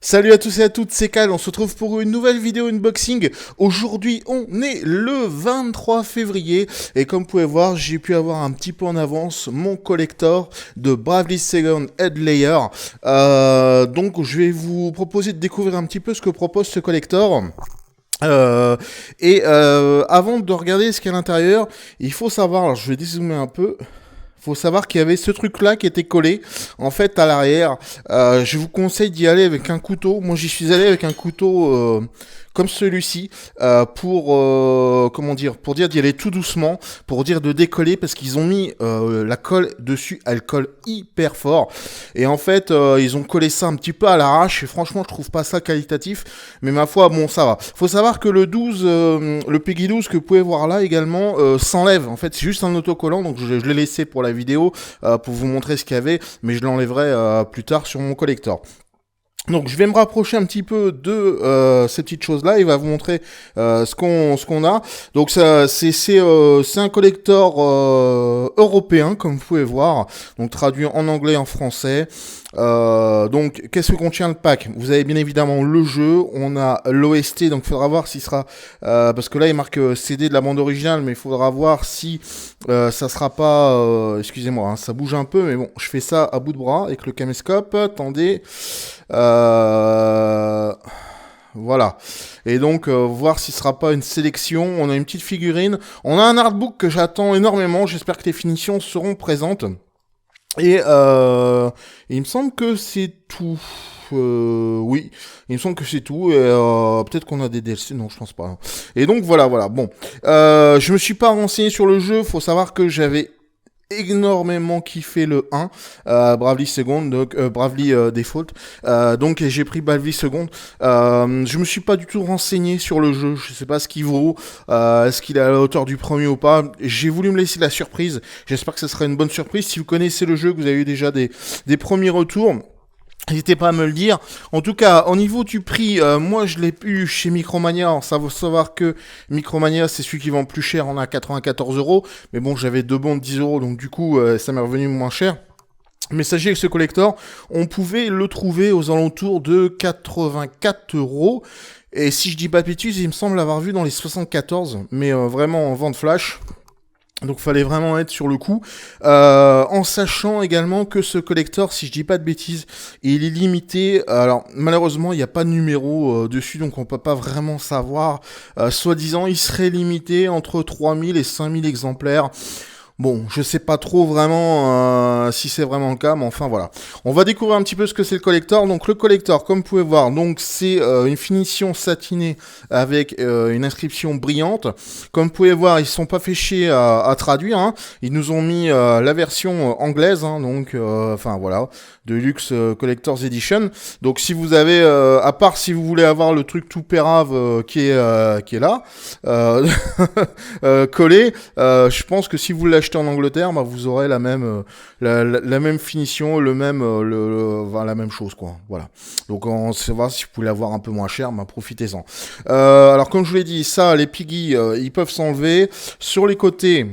Salut à tous et à toutes, c'est Cal, on se retrouve pour une nouvelle vidéo unboxing. Aujourd'hui, on est le 23 février et comme vous pouvez voir, j'ai pu avoir un petit peu en avance mon collector de Bravely Second Head Layer. Donc je vais vous proposer de découvrir un petit peu ce que propose ce collector. Avant de regarder ce qu'il y a à l'intérieur, il faut savoir, alors je vais dézoomer un peu. Faut savoir qu'il y avait ce truc-là qui était collé, en fait, à l'arrière. Je vous conseille d'y aller avec un couteau. Moi, j'y suis allé avec un couteau comme celui-ci comment dire, pour dire d'y aller tout doucement, pour dire de décoller, parce qu'ils ont mis la colle dessus. Elle colle hyper fort. Et en fait, ils ont collé ça un petit peu à l'arrache. Et franchement, je trouve pas ça qualitatif. Mais ma foi, bon, ça va. Faut savoir que le 12, le Peggy 12 que vous pouvez voir là également, s'enlève. En fait, c'est juste un autocollant, donc je l'ai laissé pour la vidéo pour vous montrer ce qu'il y avait, mais je l'enlèverai plus tard sur mon collector. Donc je vais me rapprocher un petit peu de ces petites choses-là. Il va vous montrer ce qu'on a. Donc ça c'est un collector européen comme vous pouvez voir. Donc traduit en anglais et en français. Donc qu'est-ce que contient le pack? Vous avez bien évidemment le jeu. On a l'OST. Donc il faudra voir s'il sera parce que là il marque CD de la bande originale, mais il faudra voir si ça sera pas. Excusez-moi, hein, ça bouge un peu, mais bon, je fais ça à bout de bras avec le caméscope. Attendez. Voilà. Et donc, voir s'il ne sera pas une sélection. On a une petite figurine. On a un artbook que j'attends énormément. J'espère que les finitions seront présentes. Et il me semble que c'est tout. Oui, il me semble que c'est tout. Et peut-être qu'on a des DLC. Non, je pense pas. Et donc, voilà. Bon. Je me suis pas renseigné sur le jeu. Faut savoir que j'avais énormément kiffé le 1 Bravely Second, donc Bravely Default, donc j'ai pris Bravely Second. Je me suis pas du tout renseigné sur le jeu, je sais pas ce qu'il vaut, est-ce qu'il est à la hauteur du premier ou pas. J'ai voulu me laisser la surprise, j'espère que ce sera une bonne surprise. Si vous connaissez le jeu, que vous avez eu déjà des premiers retours, n'hésitez pas à me le dire. En tout cas, au niveau du prix, moi je l'ai eu chez Micromania. Alors, ça faut savoir que Micromania, c'est celui qui vend plus cher, on a 94 €. Mais bon, j'avais deux bons de 10 €, donc du coup, ça m'est revenu moins cher. Mais sachez que ce collector, on pouvait le trouver aux alentours de 84 €. Et si je dis pas de bêtises, il me semble l'avoir vu dans les 74, mais vraiment en vente flash. Donc fallait vraiment être sur le coup, en sachant également que ce collector, si je dis pas de bêtises, il est limité. Alors malheureusement il n'y a pas de numéro dessus, donc on peut pas vraiment savoir. Soi-disant il serait limité entre 3000 et 5000 exemplaires. Bon, je sais pas trop vraiment si c'est vraiment le cas, mais enfin voilà. On va découvrir un petit peu ce que c'est le collector. Donc le collector, comme vous pouvez voir, donc c'est une finition satinée avec une inscription brillante. Comme vous pouvez voir, ils se sont pas fait chier à traduire. Hein. Ils nous ont mis la version anglaise, hein, donc enfin voilà, Deluxe Collector's Edition. Donc si vous avez, à part si vous voulez avoir le truc tout pérave qui est là, collé, je pense que si vous l'achetez en Angleterre, bah, vous aurez la même la même finition, la même chose quoi. Voilà. Donc on sait voir si vous pouvez l'avoir un peu moins cher, bah, profitez-en. Alors comme je vous l'ai dit, ça, les Piggy, ils peuvent s'enlever. Sur les côtés,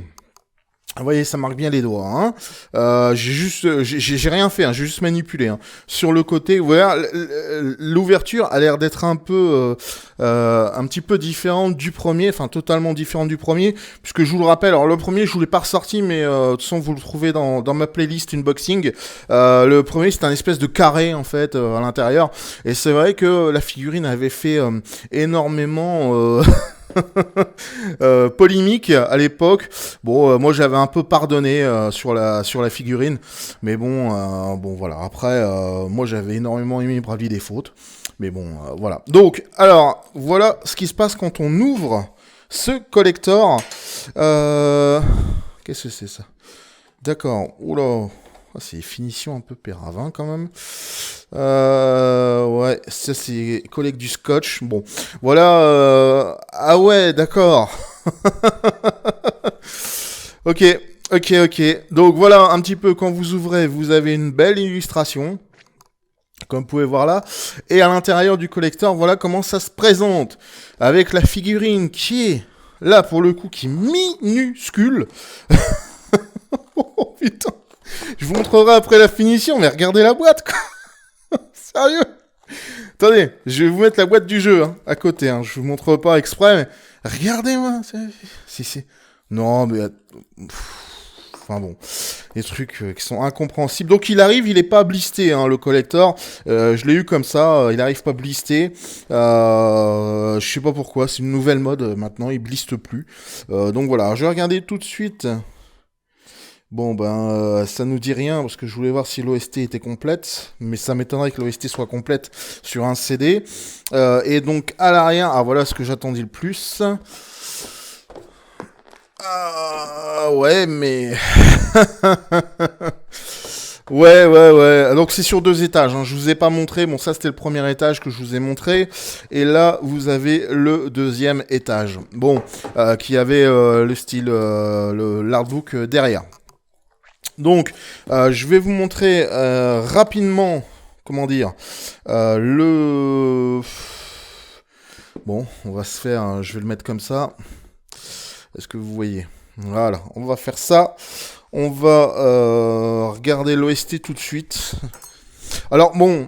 vous voyez, ça marque bien les doigts. Hein. J'ai rien fait, hein, j'ai juste manipulé. Hein. Sur le côté, vous voyez, l'ouverture a l'air d'être un petit peu différente du premier, enfin totalement différente du premier, puisque je vous le rappelle. Alors le premier, je vous l'ai pas ressorti, mais de toute façon vous le trouvez dans ma playlist unboxing. Le premier, c'est un espèce de carré en fait à l'intérieur, et c'est vrai que la figurine avait fait énormément. Polémique à l'époque. Bon, moi j'avais un peu pardonné sur la figurine, mais bon, voilà. Après, moi j'avais énormément aimé Bravely Default, mais bon, voilà. Donc, alors voilà ce qui se passe quand on ouvre ce collector. Qu'est-ce que c'est ça? D'accord. Oula. C'est finition un peu péravin quand même. Ouais, ça c'est collègue du scotch. Bon, voilà. Ah ouais, d'accord. Ok. Donc voilà un petit peu quand vous ouvrez, vous avez une belle illustration. Comme vous pouvez voir là. Et à l'intérieur du collector, voilà comment ça se présente. Avec la figurine qui est, là pour le coup, qui est minuscule. Oh putain. Je vous montrerai après la finition, mais regardez la boîte, quoi. Sérieux. Attendez, je vais vous mettre la boîte du jeu hein, à côté. Hein. Je vous montre pas exprès, mais regardez-moi. Si. Non, mais enfin bon, des trucs qui sont incompréhensibles. Donc il arrive, il est pas blisté, hein, le collector. Je l'ai eu comme ça, il arrive pas blisté. Je sais pas pourquoi, c'est une nouvelle mode maintenant, il bliste plus. Donc voilà, je vais regarder tout de suite. Bon ben ça nous dit rien parce que je voulais voir si l'OST était complète, mais ça m'étonnerait que l'OST soit complète sur un CD. Et donc à l'arrière, ah voilà ce que j'attendais le plus. Ouais mais... ouais. Donc c'est sur 2 étages. Hein. Je vous ai pas montré. Bon, ça c'était le premier étage que je vous ai montré. Et là, vous avez le 2e étage. Bon, qui avait le style, l'artbook derrière. Donc, je vais vous montrer rapidement, comment dire, le... Bon, on va se faire, je vais le mettre comme ça. Est-ce que vous voyez? Voilà, on va faire ça. On va regarder l'OST tout de suite. Alors, bon...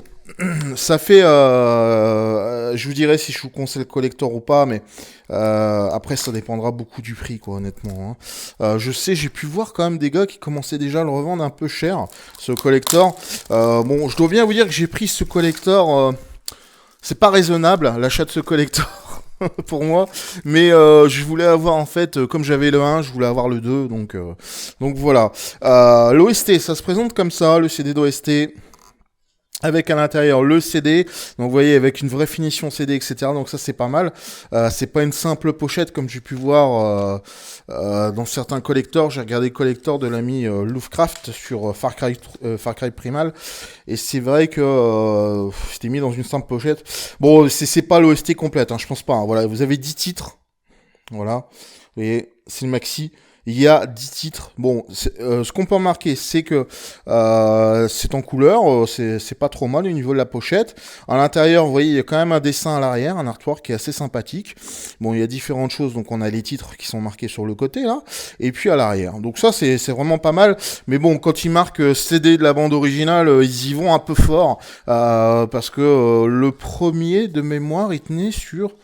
Ça fait, je vous dirai si je vous conseille le collector ou pas, mais après ça dépendra beaucoup du prix, quoi, honnêtement. Hein. Je sais, j'ai pu voir quand même des gars qui commençaient déjà à le revendre un peu cher, ce collector. Bon, je dois bien vous dire que j'ai pris ce collector, c'est pas raisonnable l'achat de ce collector. Pour moi, mais je voulais avoir en fait, comme j'avais le 1, je voulais avoir le 2, donc voilà. L'OST, ça se présente comme ça, le CD d'OST. Avec à l'intérieur le CD, donc vous voyez avec une vraie finition CD, etc. Donc ça c'est pas mal. C'est pas une simple pochette comme j'ai pu voir dans certains collectors. J'ai regardé le collector de l'ami Lovecraft sur Far Cry Primal, et c'est vrai que c'était mis dans une simple pochette. Bon, c'est pas l'OST complète, hein, je pense pas. Hein. Voilà, vous avez 10 titres. Voilà, et c'est le maxi. Il y a 10 titres. Bon, ce qu'on peut remarquer, c'est que c'est en couleur, c'est pas trop mal au niveau de la pochette. À l'intérieur, vous voyez, il y a quand même un dessin à l'arrière, un artwork qui est assez sympathique. Bon, il y a différentes choses, donc on a les titres qui sont marqués sur le côté, là, et puis à l'arrière. Donc ça, c'est vraiment pas mal. Mais bon, quand ils marquent CD de la bande originale, ils y vont un peu fort, parce que le premier, de mémoire, il tenait sur...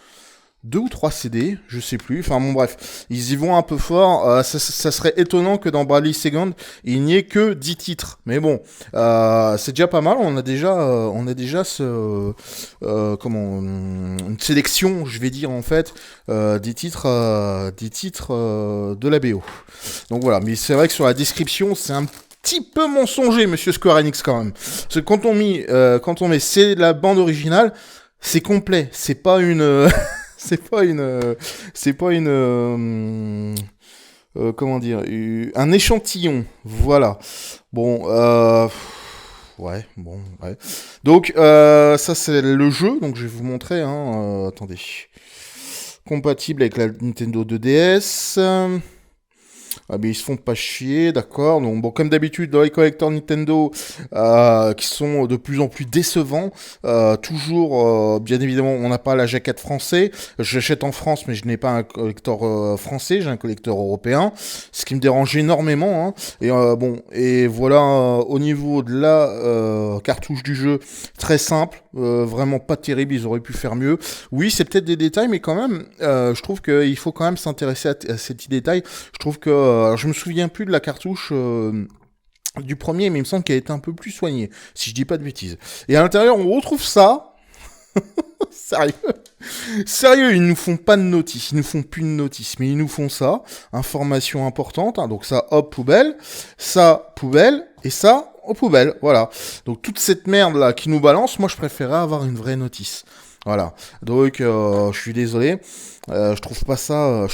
2 ou 3 CD, je sais plus. Enfin bon bref, ils y vont un peu fort. Ça serait étonnant que dans Bradley Second, il n'y ait que 10 titres. Mais bon, c'est déjà pas mal. On a déjà une sélection, je vais dire en fait, des titres de la BO. Donc voilà. Mais c'est vrai que sur la description, c'est un petit peu mensonger, monsieur Square Enix quand même. Parce que quand on met c'est la bande originale, c'est complet. C'est pas une comment dire, un échantillon, voilà. Bon, ouais. Donc, ça c'est le jeu, donc je vais vous montrer, hein, attendez. Compatible avec la Nintendo 2DS. Ah mais ils se font pas chier, d'accord. Donc bon, comme d'habitude dans les collecteurs Nintendo, qui sont de plus en plus décevants. Toujours, bien évidemment, on n'a pas la jaquette français. J'achète en France, mais je n'ai pas un collector français, j'ai un collecteur européen, ce qui me dérange énormément. Hein. Et bon, et voilà, au niveau de la cartouche du jeu, très simple, vraiment pas terrible. Ils auraient pu faire mieux. Oui, c'est peut-être des détails, mais quand même, je trouve qu'il faut quand même s'intéresser à ces petits détails. Je trouve que alors je me souviens plus de la cartouche du premier, mais il me semble qu'elle était un peu plus soignée, si je dis pas de bêtises. Et à l'intérieur, on retrouve ça. Sérieux, ils nous font pas de notice, ils nous font plus de notice, mais ils nous font ça. Information importante, hein, donc ça, hop, poubelle, ça, poubelle, et ça, aux poubelles, voilà. Donc toute cette merde là qui nous balance, moi je préférais avoir une vraie notice. Voilà. Donc je suis désolé. Je trouve pas ça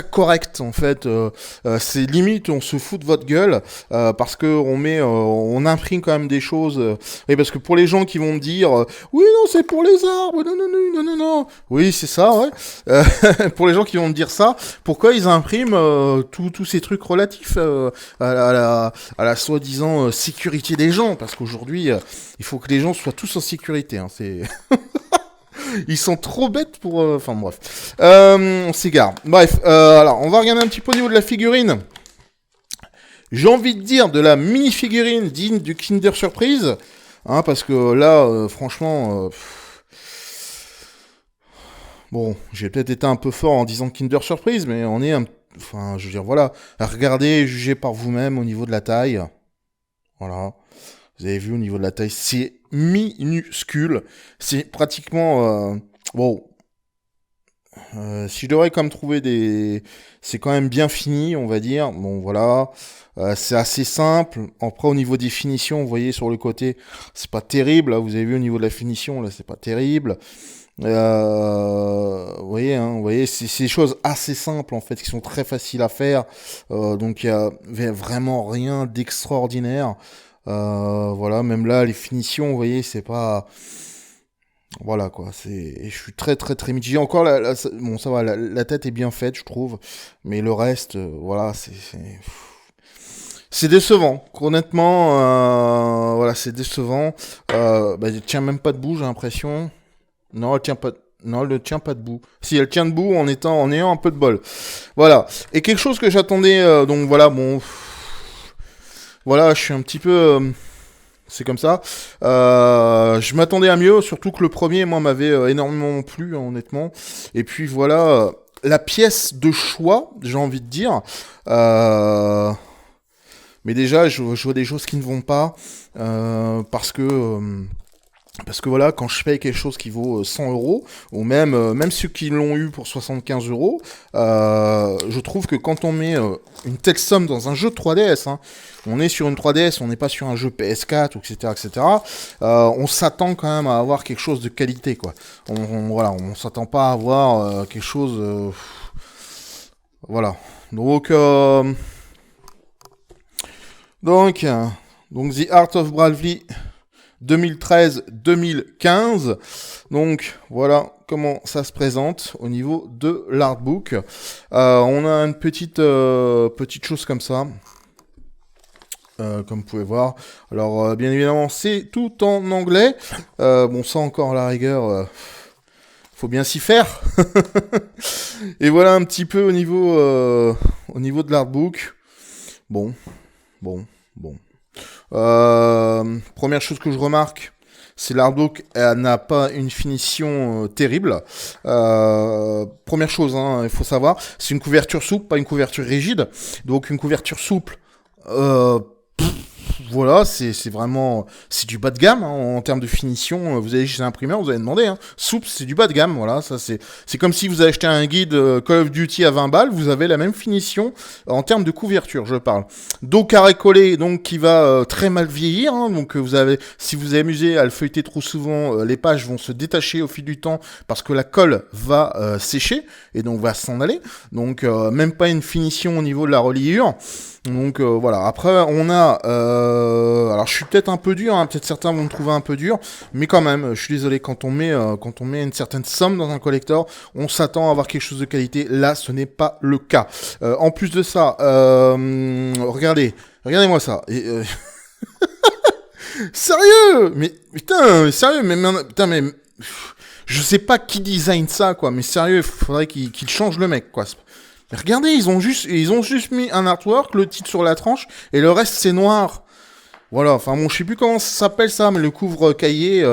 correct en fait. C'est limite on se fout de votre gueule parce que on imprime quand même des choses. Et parce que pour les gens qui vont me dire oui non c'est pour les arbres, non. Oui c'est ça ouais. Pour les gens qui vont me dire ça, pourquoi ils impriment tous ces trucs relatifs à la soi-disant sécurité des gens, parce qu'aujourd'hui il faut que les gens soient tous en sécurité. Hein, c'est Ils sont trop bêtes pour... Enfin bref. On s'égare. Bref, alors on va regarder un petit peu au niveau de la figurine. J'ai envie de dire de la mini-figurine digne du Kinder Surprise. hein, parce que là, franchement, bon, j'ai peut-être été un peu fort en disant Kinder Surprise, mais on est enfin, je veux dire, voilà, regardez, jugez par vous-même au niveau de la taille, voilà. Vous avez vu au niveau de la taille, c'est minuscule, c'est pratiquement, bon, si je devrais comme trouver des... C'est quand même bien fini, on va dire. Bon, voilà. C'est assez simple. Après, au niveau des finitions, vous voyez sur le côté, c'est pas terrible. Là, vous avez vu au niveau de la finition, là, c'est pas terrible. Vous voyez, c'est des choses assez simples, en fait, qui sont très faciles à faire. Donc, il y a vraiment rien d'extraordinaire. Voilà, même là, les finitions, vous voyez, c'est pas... Voilà quoi, je suis très très très mitigé. Encore bon ça va, la tête est bien faite je trouve, mais le reste, voilà, c'est décevant. Honnêtement, voilà, c'est décevant. Bah, elle tient même pas debout, j'ai l'impression. Non, elle tient pas. Non, elle ne tient pas debout. Si, elle tient debout en ayant un peu de bol. Voilà. Et quelque chose que j'attendais, donc voilà, bon, voilà, je suis un petit peu. C'est comme ça. Je m'attendais à mieux, surtout que le premier, moi, m'avait énormément plu, hein, honnêtement. Et puis voilà, la pièce de choix, j'ai envie de dire. Mais déjà, je vois des choses qui ne vont pas, parce que voilà, quand je paye quelque chose qui vaut 100 euros, ou même ceux qui l'ont eu pour 75 euros, je trouve que quand on met une telle somme dans un jeu de 3DS, hein, on est sur une 3DS, on n'est pas sur un jeu PS4, etc., etc., on s'attend quand même à avoir quelque chose de qualité, quoi. Voilà, on s'attend pas à avoir quelque chose... voilà. Donc, The Art of Bravely 2013-2015. Donc voilà comment ça se présente au niveau de l'artbook. On a une petite chose comme ça. Comme vous pouvez voir. Alors bien évidemment c'est tout en anglais. Bon ça encore à la rigueur, faut bien s'y faire. Et voilà un petit peu au niveau de l'artbook. Bon. Première chose que je remarque, c'est l'artbook n'a pas une finition terrible. Première chose, hein, il faut savoir, c'est une couverture souple, pas une couverture rigide. Donc une couverture souple, voilà, c'est vraiment, c'est du bas de gamme hein, en termes de finition. Vous allez chez l'imprimeur, vous allez demander, hein, souple, c'est du bas de gamme. Voilà, ça c'est comme si vous achetez un guide Call of Duty à 20 balles, vous avez la même finition en termes de couverture, je parle. Dos carré collé, donc qui va très mal vieillir. Hein, donc si vous avez amusé à le feuilleter trop souvent, les pages vont se détacher au fil du temps parce que la colle va sécher et donc va s'en aller. Donc même pas une finition au niveau de la reliure. Donc voilà, après on a alors je suis peut-être un peu dur, hein, peut-être certains vont me trouver un peu dur, mais quand même, je suis désolé, quand on met une certaine somme dans un collector, on s'attend à avoir quelque chose de qualité. Là, ce n'est pas le cas. En plus de ça, regardez-moi ça. Sérieux, mais putain, sérieux, mais je sais pas qui design ça, quoi, mais sérieux, il faudrait qu'il change le mec, quoi. Mais regardez, ils ont juste mis un artwork, le titre sur la tranche, et le reste c'est noir. Voilà, enfin bon, je sais plus comment ça s'appelle ça, mais le couvre cahier.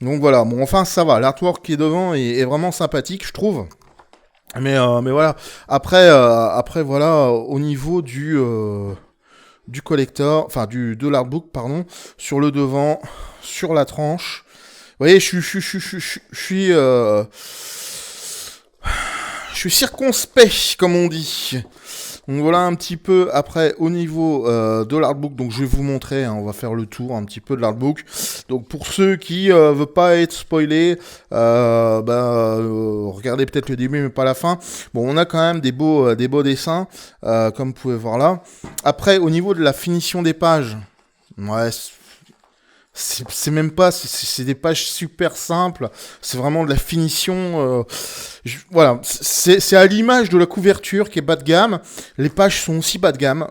Donc voilà, bon, enfin ça va, l'artwork qui est devant est vraiment sympathique, je trouve. Mais voilà, après voilà, au niveau du collector, enfin de l'artbook, pardon, sur le devant, sur la tranche. Vous voyez, je suis circonspect, comme on dit. Donc voilà un petit peu après au niveau de l'artbook. Donc je vais vous montrer, hein, on va faire le tour un petit peu de l'artbook. Donc pour ceux qui veulent pas être spoilés, regardez peut-être le début mais pas la fin. Bon, on a quand même des beaux dessins, comme vous pouvez voir là. Après au niveau de la finition des pages, ouais. C'est même pas, c'est des pages super simples, c'est vraiment de la finition, voilà, c'est à l'image de la couverture qui est bas de gamme, les pages sont aussi bas de gamme,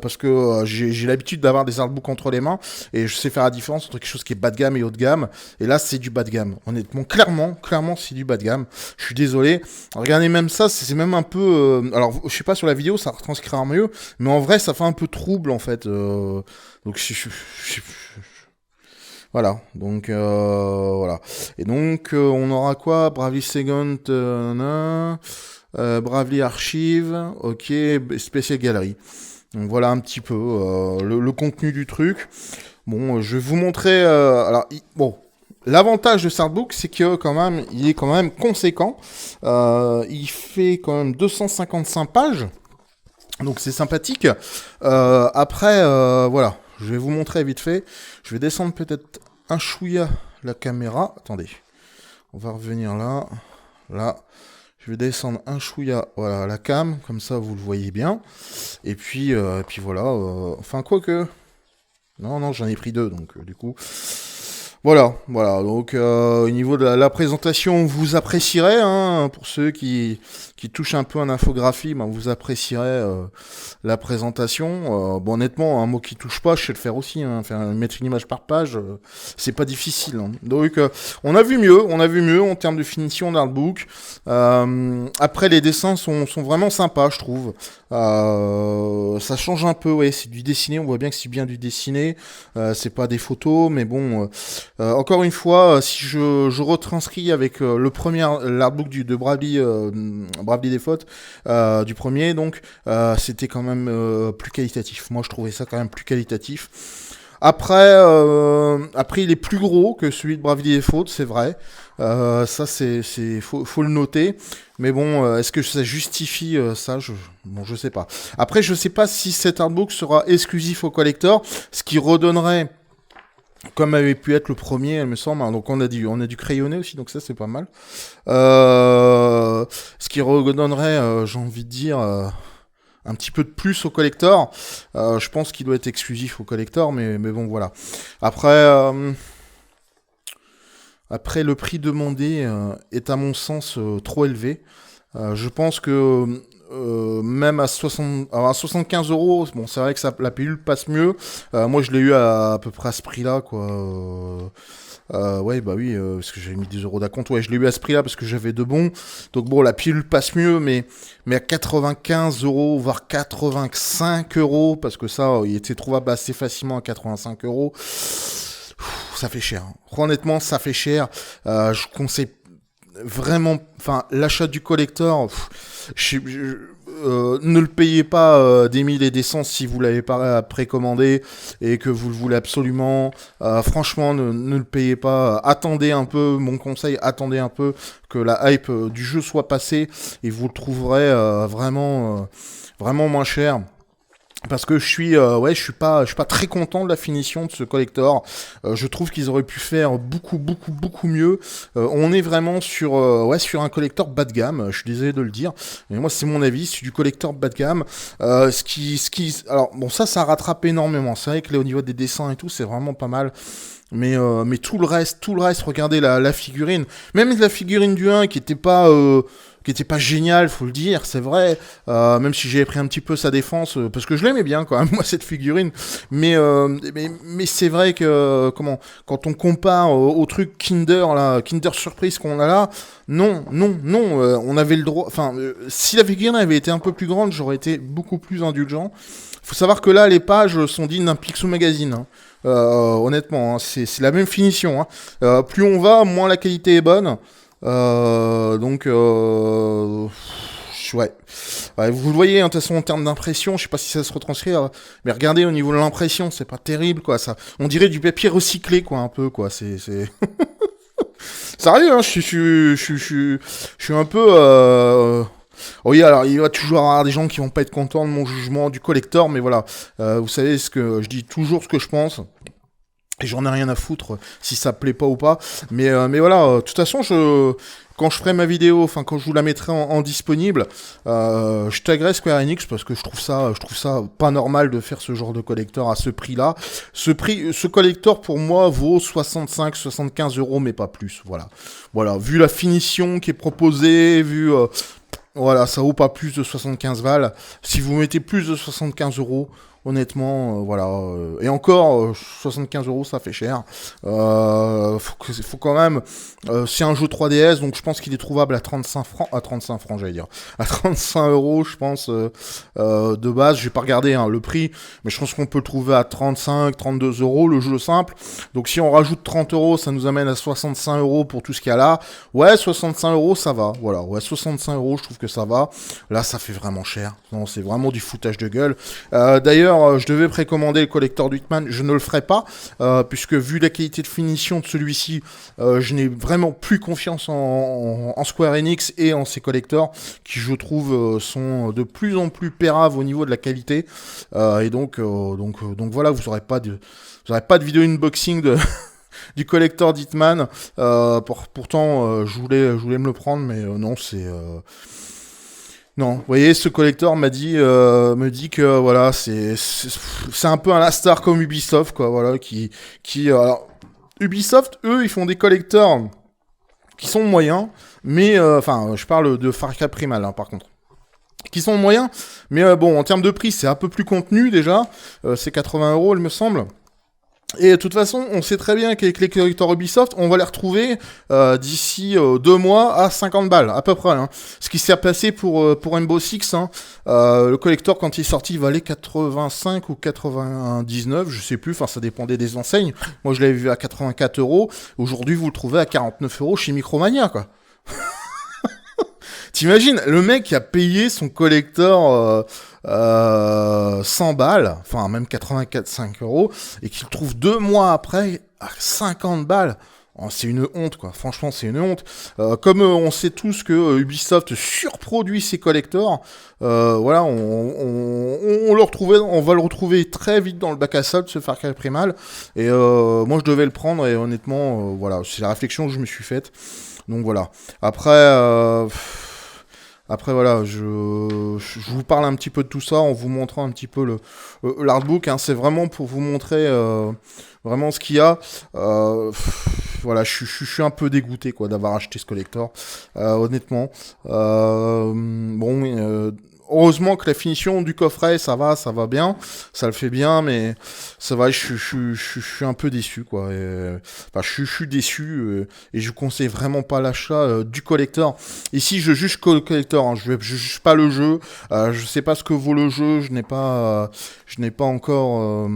parce que j'ai l'habitude d'avoir des artbooks entre les mains, et je sais faire la différence entre quelque chose qui est bas de gamme et haut de gamme, et là c'est du bas de gamme, honnêtement, clairement c'est du bas de gamme, je suis désolé, regardez même ça, c'est même un peu, alors je sais pas sur la vidéo ça retranscrira mieux, mais en vrai ça fait un peu trouble en fait, donc Voilà, donc voilà. Et donc on aura quoi? Bravely Second, Bravely Archive, ok, Special Gallery. Donc voilà un petit peu le contenu du truc. Bon, je vais vous montrer. Alors, bon, l'avantage de Startbook, c'est que quand même, il est quand même conséquent. Il fait quand même 255 pages, donc c'est sympathique. Après, voilà, je vais vous montrer vite fait. Je vais descendre peut-être un chouïa la caméra. Attendez, on va revenir là, là. Je vais descendre un chouïa, voilà, la cam, comme ça vous le voyez bien. Et puis voilà. Enfin, quoique. Non, non, j'en ai pris deux, donc du coup. Voilà, voilà. Donc au niveau de la présentation, vous apprécierez, hein, pour ceux qui touchent un peu en infographie, ben, vous apprécierez la présentation. Bon, honnêtement, un mot qui touche pas, je sais le faire aussi. Hein, mettre une image par page, c'est pas difficile. Hein. Donc on a vu mieux en termes de finition d'artbook. Après, les dessins sont vraiment sympas, je trouve. Ça change un peu, ouais, c'est du dessiné, on voit bien que c'est bien du dessiné, c'est pas des photos, mais bon, encore une fois, si je retranscris avec le premier, l'artbook de Bravely Default, du premier, donc, c'était quand même plus qualitatif. Moi, je trouvais ça quand même plus qualitatif. Après, il est plus gros que celui de Bravely Default, c'est vrai. Ça, faut le noter. Mais bon, est-ce que ça justifie ça? Bon, je sais pas. Après, je sais pas si cet artbook sera exclusif au collector, ce qui redonnerait, comme avait pu être le premier, il me semble. Hein, donc on a du crayonné aussi, donc ça c'est pas mal. Ce qui redonnerait, j'ai envie de dire, un petit peu de plus au collector. Je pense qu'il doit être exclusif au collector, mais bon voilà. Après, le prix demandé est à mon sens trop élevé. Je pense que même à 75 euros, bon, c'est vrai que la pilule passe mieux. Moi, je l'ai eu à peu près à ce prix-là, quoi. Ouais, bah oui, parce que j'avais mis 10 euros d'acompte. Ouais, je l'ai eu à ce prix-là parce que j'avais de bons. Donc bon, la pilule passe mieux, mais à 95 euros, voire 85 euros, parce que ça, il était trouvable assez facilement à 85 euros. Ça fait cher. Honnêtement, ça fait cher. Je conseille vraiment, enfin, l'achat du collector, ne le payez pas des mille et des cents si vous l'avez pas précommandé et que vous le voulez absolument. Franchement, ne le payez pas. Attendez un peu, mon conseil, attendez un peu que la hype du jeu soit passée et vous le trouverez vraiment moins cher. Parce que je suis pas très content de la finition de ce collector. Je trouve qu'ils auraient pu faire beaucoup mieux. On est vraiment sur un collector bas de gamme. Je suis désolé de le dire, mais moi c'est mon avis, c'est du collector bas de gamme. Alors bon, ça rattrape énormément. C'est vrai que là, au niveau des dessins et tout, c'est vraiment pas mal. Mais tout le reste, regardez la figurine. Même la figurine du 1 qui était pas génial, faut le dire, c'est vrai. Même si j'ai pris un petit peu sa défense, parce que je l'aimais bien quand même, moi, cette figurine. Mais c'est vrai que, quand on compare au truc Kinder Surprise qu'on a là, non, on avait le droit. Enfin, si la figurine avait été un peu plus grande, j'aurais été beaucoup plus indulgent. Faut savoir que là, les pages sont dignes d'un Picsou Magazine. Hein. Honnêtement, hein, c'est la même finition. Hein. Plus on va, moins la qualité est bonne. Donc, ouais. Vous le voyez, hein, de toute façon, en termes d'impression, je sais pas si ça se retranscrit, mais regardez au niveau de l'impression, c'est pas terrible, quoi. Ça, on dirait du papier recyclé, quoi, un peu, quoi. C'est. Sérieux, hein, je suis un peu. Oui, alors il va toujours y avoir des gens qui vont pas être contents de mon jugement du collector, mais voilà. Vous savez ce que je dis toujours ce que je pense. Et j'en ai rien à foutre si ça plaît pas ou pas. Mais voilà, de toute façon, quand je ferai ma vidéo, enfin quand je vous la mettrai en disponible, je taguerai Square Enix parce que je trouve ça pas normal de faire ce genre de collector à ce prix-là. Ce collector pour moi vaut 65-75 euros, mais pas plus. Voilà. Vu la finition qui est proposée, voilà, ça vaut pas plus de 75 balles. Si vous mettez plus de 75 euros, honnêtement, voilà. Et encore, 75 €, ça fait cher. Faut quand même... c'est un jeu 3DS, donc je pense qu'il est trouvable à 35 francs. À 35 francs, j'allais dire. À 35 €, je pense, de base. J'ai pas regardé hein, le prix, mais je pense qu'on peut le trouver à 35, 32 €, le jeu simple. Donc si on rajoute 30 €, ça nous amène à 65 € pour tout ce qu'il y a là. Ouais, 65 €, ça va. Voilà, ouais, 65 €, je trouve que ça va. Là, ça fait vraiment cher. Non, c'est vraiment du foutage de gueule. D'ailleurs, je devais précommander le collector du Hitman. Je ne le ferai pas, puisque vu la qualité de finition de celui-ci, je n'ai vraiment plus confiance en Square Enix et en ses collectors, qui je trouve sont de plus en plus péraves au niveau de la qualité. Et donc voilà, vous n'aurez pas de vidéo unboxing de du collector d'Hitman. Pourtant, je voulais me le prendre, mais non, c'est... Non, vous voyez, ce collector me dit que voilà, c'est un peu un Astar comme Ubisoft, quoi, voilà, alors, Ubisoft, eux, ils font des collectors qui sont moyens, mais enfin, je parle de Far Cry Primal, hein, par contre, qui sont moyens, mais bon, en termes de prix, c'est un peu plus contenu déjà, c'est 80 €, il me semble. Et de toute façon, on sait très bien qu'avec les collectors Ubisoft, on va les retrouver d'ici 2 mois à 50 balles, à peu près. Hein. Ce qui s'est passé pour Rainbow Six. Hein. Le collector, quand il est sorti, il valait 85 ou 99, je sais plus, enfin ça dépendait des enseignes. Moi, je l'avais vu à 84 €. Aujourd'hui, vous le trouvez à 49 € chez Micromania, quoi. T'imagines, le mec qui a payé son collector 100 balles, enfin même 84,5 € et qui le trouve 2 mois après à 50 balles. Oh, c'est une honte, quoi. Franchement, c'est une honte. Comme on sait tous que Ubisoft surproduit ses collectors, voilà, on va le retrouver très vite dans le bac à sable, ce Far Cry Primal. Et moi, je devais le prendre et honnêtement, voilà, c'est la réflexion que je me suis faite. Donc voilà. Après, voilà, je vous parle un petit peu de tout ça en vous montrant un petit peu l'artbook. Hein, c'est vraiment pour vous montrer vraiment ce qu'il y a. Voilà, je suis un peu dégoûté quoi d'avoir acheté ce collector, honnêtement. Heureusement que la finition du coffret, ça va bien, ça le fait bien, mais ça va, je suis un peu déçu, quoi. Enfin, je suis déçu, et je conseille vraiment pas l'achat du collector. Ici, je juge que le collector, hein, je juge pas le jeu, je sais pas ce que vaut le jeu, je n'ai pas encore...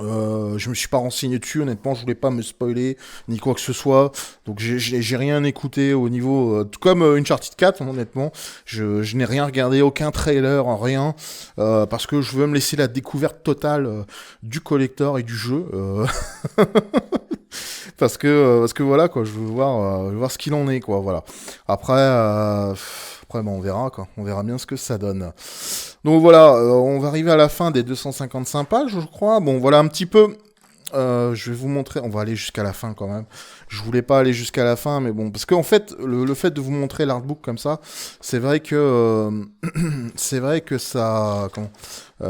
je me suis pas renseigné dessus, honnêtement, je voulais pas me spoiler ni quoi que ce soit, donc j'ai rien écouté au niveau, tout comme Uncharted 4, honnêtement, je n'ai rien regardé, aucun trailer, rien, parce que je veux me laisser la découverte totale du collector et du jeu, parce que voilà quoi, je veux voir ce qu'il en est quoi, voilà. Après, bon, on verra, quoi. On verra bien ce que ça donne. Donc voilà, on va arriver à la fin des 255 pages, je crois. Bon, voilà un petit peu. Je vais vous montrer. On va aller jusqu'à la fin quand même. Je voulais pas aller jusqu'à la fin, mais bon, parce qu'en fait, le fait de vous montrer l'artbook comme ça, c'est vrai que ça,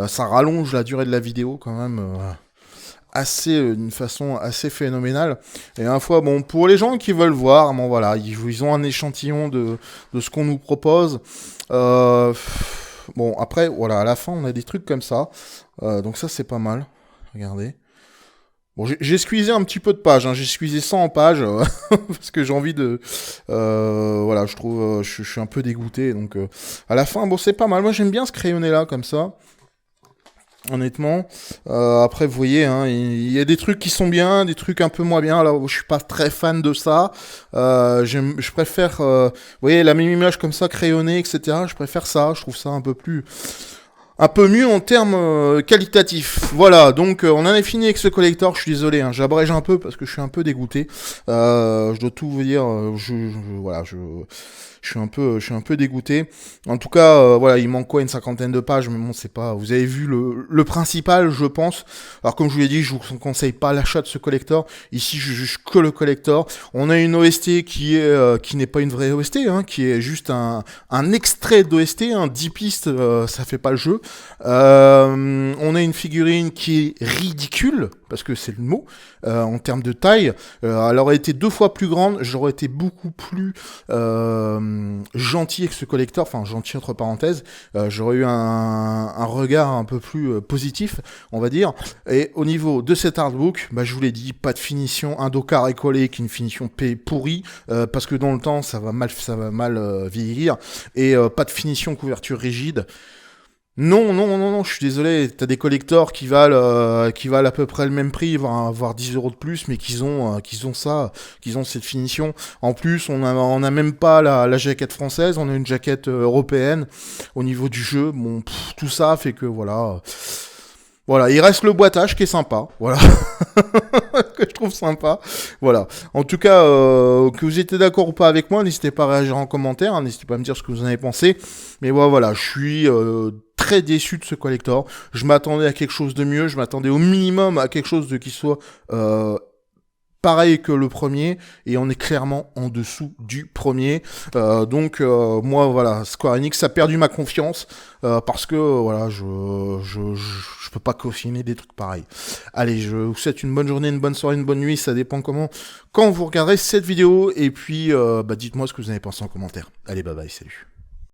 ça rallonge la durée de la vidéo quand même. D'une façon assez phénoménale. Et à la fois, bon, pour les gens qui veulent voir, bon voilà, ils ont un échantillon de ce qu'on nous propose. Bon, après, voilà, à la fin, on a des trucs comme ça. Donc ça, c'est pas mal. Regardez. Bon, j'ai squeezé un petit peu de pages, hein. J'ai squeezé 100 pages, parce que j'ai envie de... voilà, je trouve... je suis un peu dégoûté, donc... à la fin, bon, c'est pas mal. Moi, j'aime bien ce crayonné-là, comme ça. Honnêtement, après vous voyez, hein, il y a des trucs qui sont bien, des trucs un peu moins bien. Là, je suis pas très fan de ça. Je préfère, vous voyez, la même image comme ça, crayonnée, etc. Je préfère ça. Je trouve ça un peu mieux en termes qualitatifs. Voilà, donc on en a fini avec ce collector. Je suis désolé, hein, j'abrège un peu parce que je suis un peu dégoûté. Je dois tout vous dire. Voilà, je suis un peu dégoûté. En tout cas, voilà, il manque quoi, une 50aine de pages, mais bon, c'est pas... Vous avez vu le principal, je pense. Alors, comme je vous l'ai dit, je vous conseille pas l'achat de ce collector. Ici, je juge que le collector. On a une OST qui n'est pas une vraie OST, hein, qui est juste un extrait d'OST, hein, 10 pistes, ça fait pas le jeu. On a une figurine qui est ridicule. parce que c'est le mot, en termes de taille. Elle aurait été 2 fois plus grande, j'aurais été beaucoup plus gentil avec ce collector, enfin gentil entre parenthèses, j'aurais eu un regard un peu plus positif, on va dire. Et au niveau de cet artbook, bah, je vous l'ai dit, pas de finition, un dos carré collé avec une finition pourrie, parce que dans le temps ça va mal vieillir, et pas de finition couverture rigide. Non, je suis désolé, t'as des collectors qui valent à peu près le même prix, voire 10 euros de plus, mais qu'ils ont cette finition. En plus, on a même pas la jaquette française, on a une jaquette européenne au niveau du jeu. Bon, tout ça fait que voilà, il reste le boitage qui est sympa, voilà, que je trouve sympa, voilà. En tout cas, que vous étiez d'accord ou pas avec moi, n'hésitez pas à réagir en commentaire, hein, n'hésitez pas à me dire ce que vous en avez pensé. Mais voilà, je suis très déçu de ce collector. Je m'attendais à quelque chose de mieux, je m'attendais au minimum à quelque chose qui soit pareil que le premier, et on est clairement en dessous du premier. Donc moi voilà, Square Enix a perdu ma confiance parce que voilà, je peux pas cautionner des trucs pareils. Allez, je vous souhaite une bonne journée, une bonne soirée, une bonne nuit, ça dépend quand vous regarderez cette vidéo, et puis dites-moi ce que vous en avez pensé en commentaire. Allez, bye bye, salut.